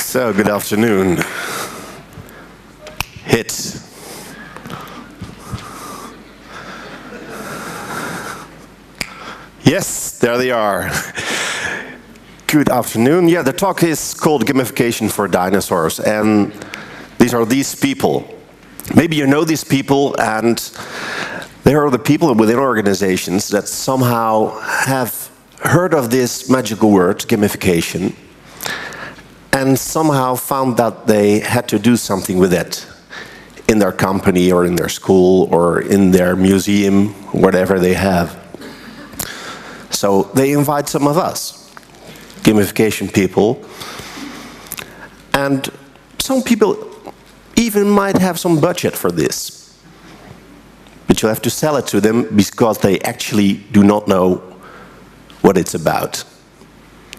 So, good afternoon. Hit. Yes, there they are. Good afternoon. Yeah, the talk is called Gamification for Dinosaurs, and these are these people. Maybe you know these people, and they are the people within organizations that somehow have heard of this magical word, gamification, and somehow found that they had to do something with it in their company or in their school or in their museum, whatever they have. So they invite some of us, gamification people, and some people even might have some budget for this. But you have to sell it to them because they actually do not know what it's about.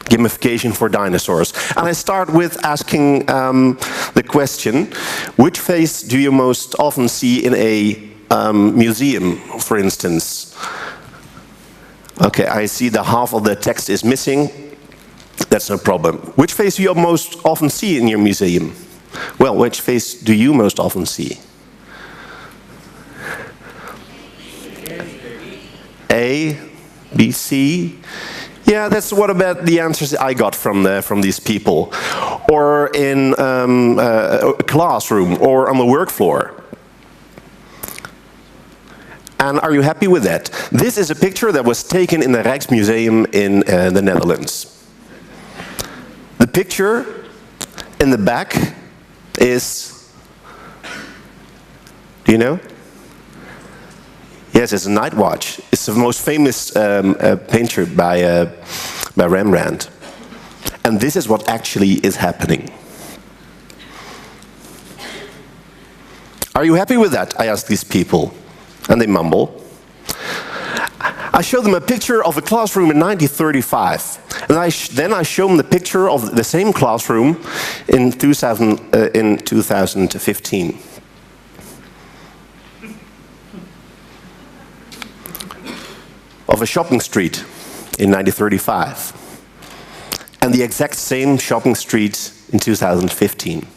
Gamification for dinosaurs. And I start with asking the question, which face do you most often see in a museum, for instance? Okay, I see the half of the text is missing. That's no problem. Which face do you most often see in your museum? Well, which face do you most often see? A, B, C. Yeah, that's what about the answers I got from these people. Or in a classroom or on the work floor. And are you happy with that? This is a picture that was taken in the Rijksmuseum in the Netherlands. The picture in the back is, do you know? Yes, it's a night watch. It's the most famous painter by Rembrandt. And this is what actually is happening. Are you happy with that? I ask these people. And they mumble. I show them a picture of a classroom in 1935. And then I show them the picture of the same classroom in 2015. Of a shopping street in 1935. And the exact same shopping street in 2015.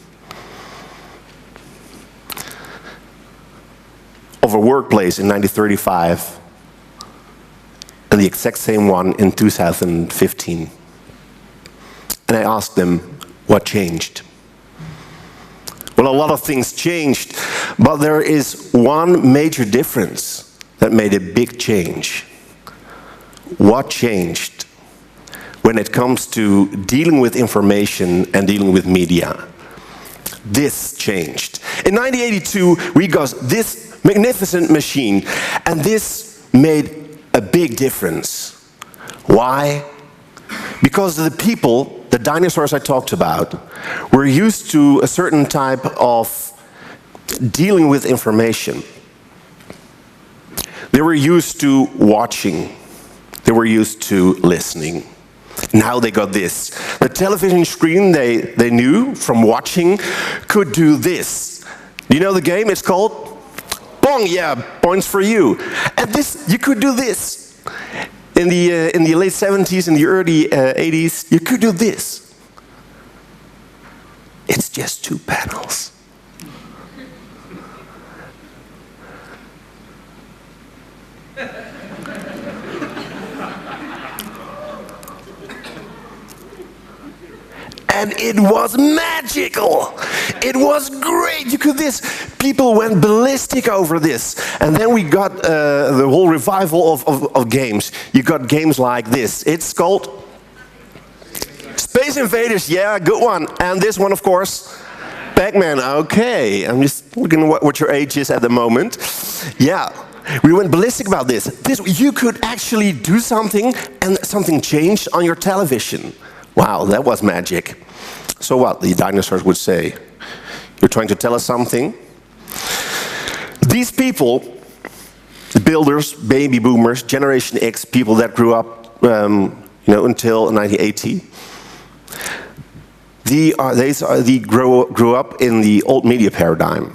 Of a workplace in 1935 and the exact same one in 2015. And I asked them, what changed? Well, a lot of things changed, but there is one major difference that made a big change. What changed when it comes to dealing with information and dealing with media? This changed. In 1982, we got this magnificent machine, and this made a big difference. Why? Because the people, the dinosaurs I talked about, were used to a certain type of dealing with information. They were used to watching. They were used to listening. Now they got this. The television screen they knew from watching could do this. Do you know the game? It's called Bong. Yeah, points for you. And this, you could do this. In the late 70s, in the early 80s, you could do this. It's just 2 panels. And it was magical. It was great. You could this. People went ballistic over this. And then we got the whole revival of games. You got games like this. It's called Space Invaders. Yeah, good one. And this one, of course, Pac-Man. Okay. I'm just looking at what your age is at the moment. Yeah. We went ballistic about this. You could actually do something and something changed on your television. Wow, that was magic. So what, the dinosaurs would say? You're trying to tell us something? These people, the builders, baby boomers, Generation X, people that grew up until 1980, they grew up in the old media paradigm.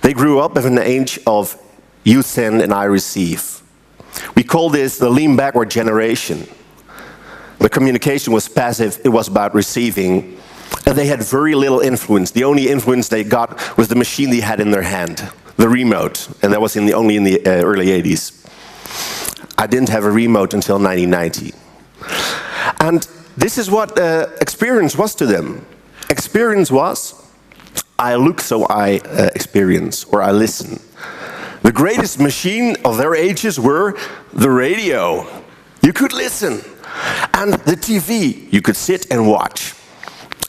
They grew up in an age of you send and I receive. We call this the lean backward generation. The communication was passive, it was about receiving. And they had very little influence. The only influence they got was the machine they had in their hand, the remote, and that was only in the early 80s. I didn't have a remote until 1990. And this is what experience was to them. Experience was, I look so I experience, or I listen. The greatest machine of their ages were the radio. You could listen. And the TV, you could sit and watch.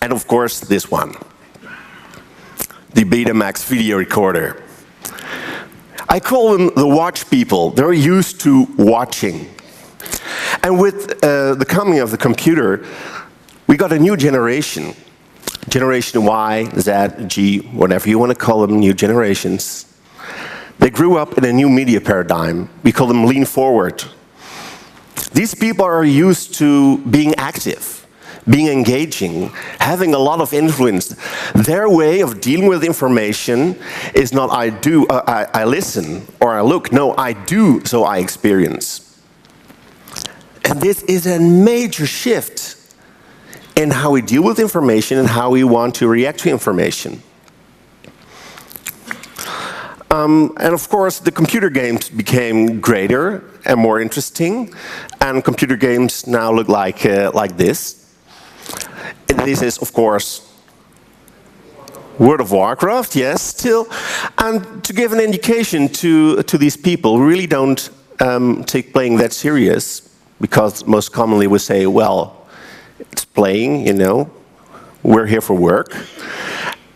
And of course, this one. The Betamax video recorder. I call them the watch people. They're used to watching. And with the coming of the computer, we got a new generation. Generation Y, Z, G, whatever you want to call them, new generations. They grew up in a new media paradigm. We call them lean forward. These people are used to being active, being engaging, having a lot of influence. Their way of dealing with information is not I listen or I look. No, I do, so I experience. And this is a major shift in how we deal with information and how we want to react to information. And of course, the computer games became greater and more interesting, and computer games now look like this. And this is, of course, World of Warcraft, yes, still. And to give an indication to these people, we really don't take playing that serious, because most commonly we say, well, it's playing, you know, we're here for work.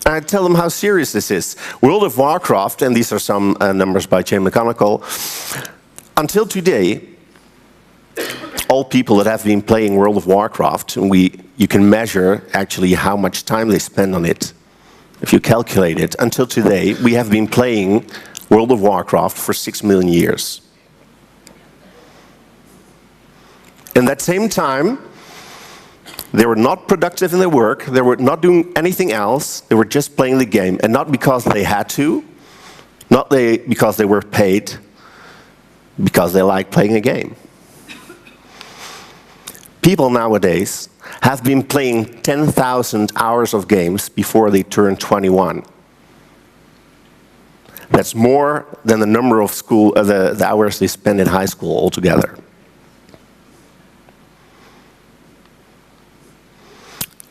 I tell them how serious this is. World of Warcraft, and these are some numbers by Chain Mechanical, until today, all people that have been playing World of Warcraft, and you can measure actually how much time they spend on it. If you calculate it, until today, we have been playing World of Warcraft for 6 million years. In that same time, they were not productive in their work, they were not doing anything else, they were just playing the game, and not because they had to, not because they were paid, because they like playing a game. People nowadays have been playing 10,000 hours of games before they turn 21. That's more than the number of the hours they spend in high school altogether.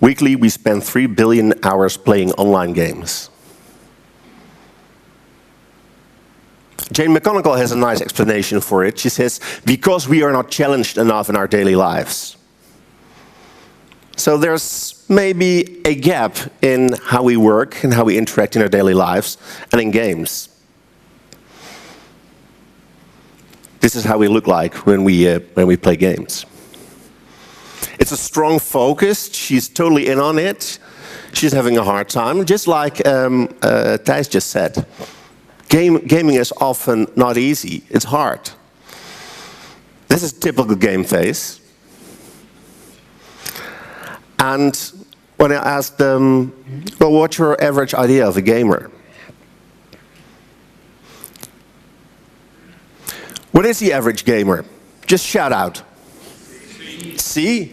Weekly, we spend 3 billion hours playing online games. Jane McGonigal has a nice explanation for it. She says, because we are not challenged enough in our daily lives. So there's maybe a gap in how we work and how we interact in our daily lives and in games. This is how we look like when we play games. It's a strong focus. She's totally in on it. She's having a hard time, just like Thijs just said. Gaming is often not easy. It's hard. This is typical game face. And when I asked them, well, what's your average idea of a gamer? What is the average gamer? Just shout out. C?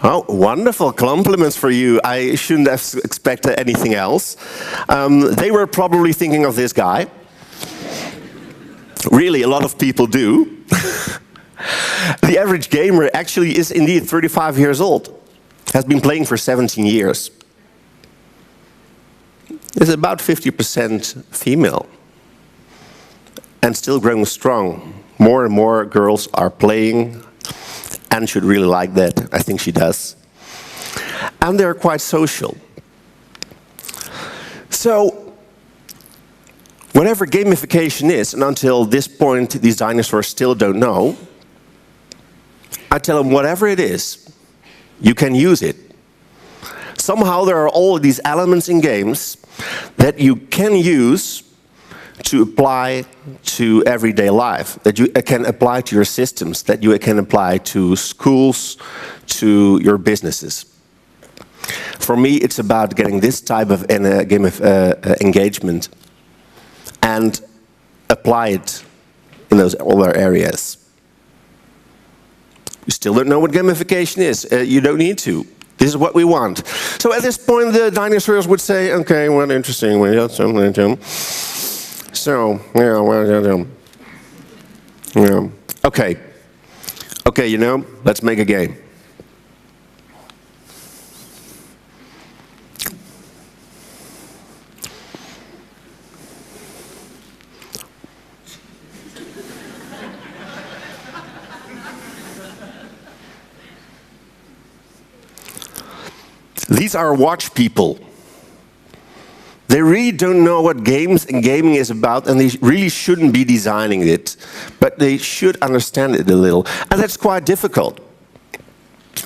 Oh, wonderful compliments for you. I shouldn't have expected anything else. They were probably thinking of this guy. Really, a lot of people do. The average gamer actually is indeed 35 years old. Has been playing for 17 years. Is about 50% female. And still growing strong. More and more girls are playing. Anne should really like that. I think she does. And they're quite social. So, whatever gamification is, and until this point these dinosaurs still don't know, I tell them whatever it is, you can use it. Somehow there are all of these elements in games that you can use to apply to everyday life, that you can apply to your systems, that you can apply to schools, to your businesses. For me, it's about getting this type of game of engagement and apply it in those other areas. You still don't know what gamification is. You don't need to. This is what we want. So at this point, the dinosaurs would say, okay, well, interesting. So, yeah, well, yeah. Okay. Okay, you know, let's make a game. These are watch people. They really don't know what games and gaming is about, and they really shouldn't be designing it, but they should understand it a little, and that's quite difficult.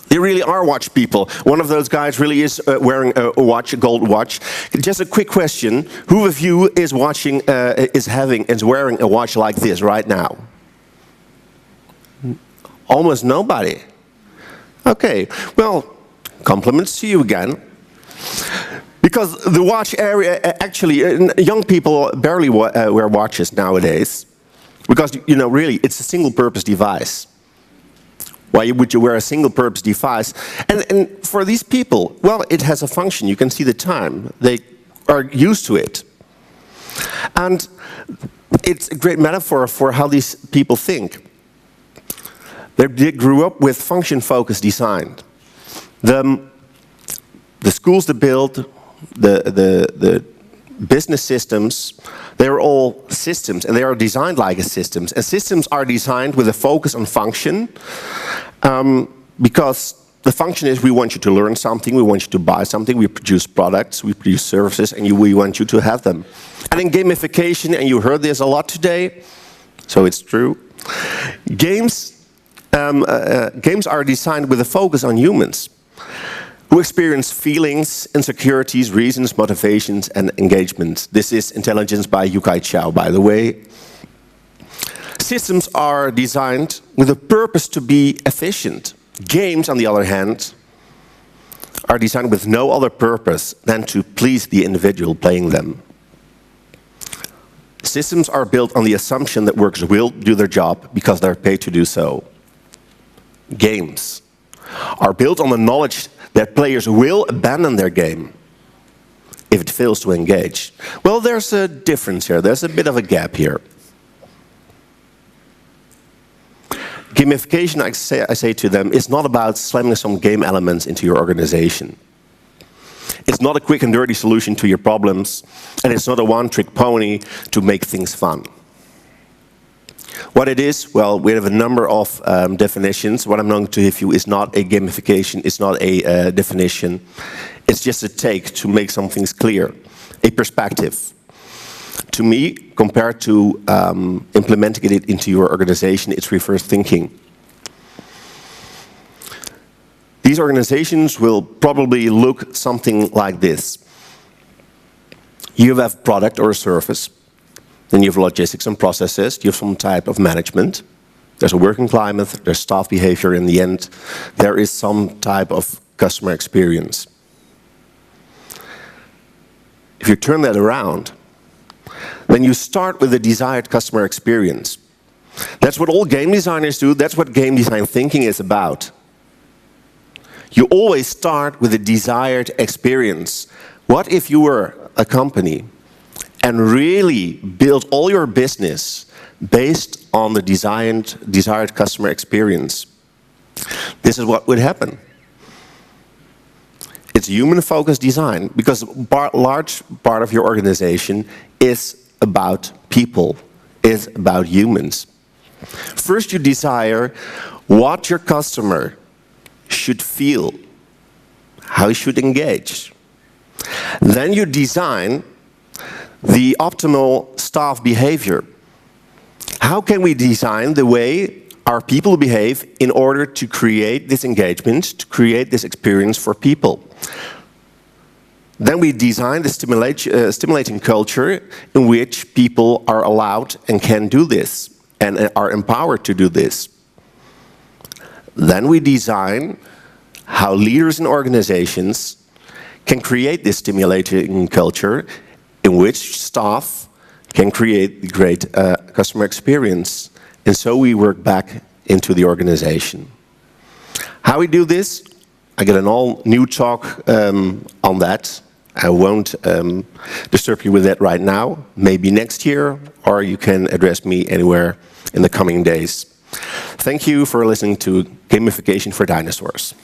They really are watch people. One of those guys really is wearing a watch, a gold watch. Just a quick question: who of you is watching, is wearing a watch like this right now? Almost nobody. Okay, well, compliments to you again. Because the watch area, actually, young people barely wear watches nowadays. Because, you know, really, it's a single-purpose device. Why would you wear a single-purpose device? And for these people, well, it has a function. You can see the time. They are used to it. And it's a great metaphor for how these people think. They grew up with function-focused design. The schools they build, the business systems, they're all systems, and they are designed like systems. And systems are designed with a focus on function, because the function is we want you to learn something, we want you to buy something, we produce products, we produce services, and we want you to have them. And in gamification, and you heard this a lot today, so it's true, games are designed with a focus on humans, who experience feelings, insecurities, reasons, motivations, and engagement. This is Intelligence by Yukai Chao, by the way. Systems are designed with a purpose to be efficient. Games, on the other hand, are designed with no other purpose than to please the individual playing them. Systems are built on the assumption that workers will do their job because they're paid to do so. Games are built on the knowledge that players will abandon their game if it fails to engage. Well, there's a difference here. There's a bit of a gap here. Gamification, I say to them, is not about slamming some game elements into your organization. It's not a quick and dirty solution to your problems, and it's not a one-trick pony to make things fun. What it is, well, we have a number of definitions. What I'm going to give you is not a gamification, it's not a definition. It's just a take to make some things clear, a perspective. To me, compared to implementing it into your organization, it's reverse thinking. These organizations will probably look something like this. You have a product or a service. Then you have logistics and processes, you have some type of management. There's a working climate, there's staff behavior in the end. There is some type of customer experience. If you turn that around, then you start with the desired customer experience. That's what all game designers do, that's what game design thinking is about. You always start with the desired experience. What if you were a company and really build all your business based on the desired customer experience? This is what would happen. It's human-focused design, because a large part of your organization is about people, is about humans. First, you desire what your customer should feel, how he should engage. Then you design the optimal staff behavior. How can we design the way our people behave in order to create this engagement, to create this experience for people? Then we design the stimulating culture in which people are allowed and can do this, and are empowered to do this. Then we design how leaders in organizations can create this stimulating culture in which staff can create the great customer experience. And so we work back into the organization. How we do this? I get an all new talk on that. I won't disturb you with that right now. Maybe next year, or you can address me anywhere in the coming days. Thank you for listening to Gamification for Dinosaurs.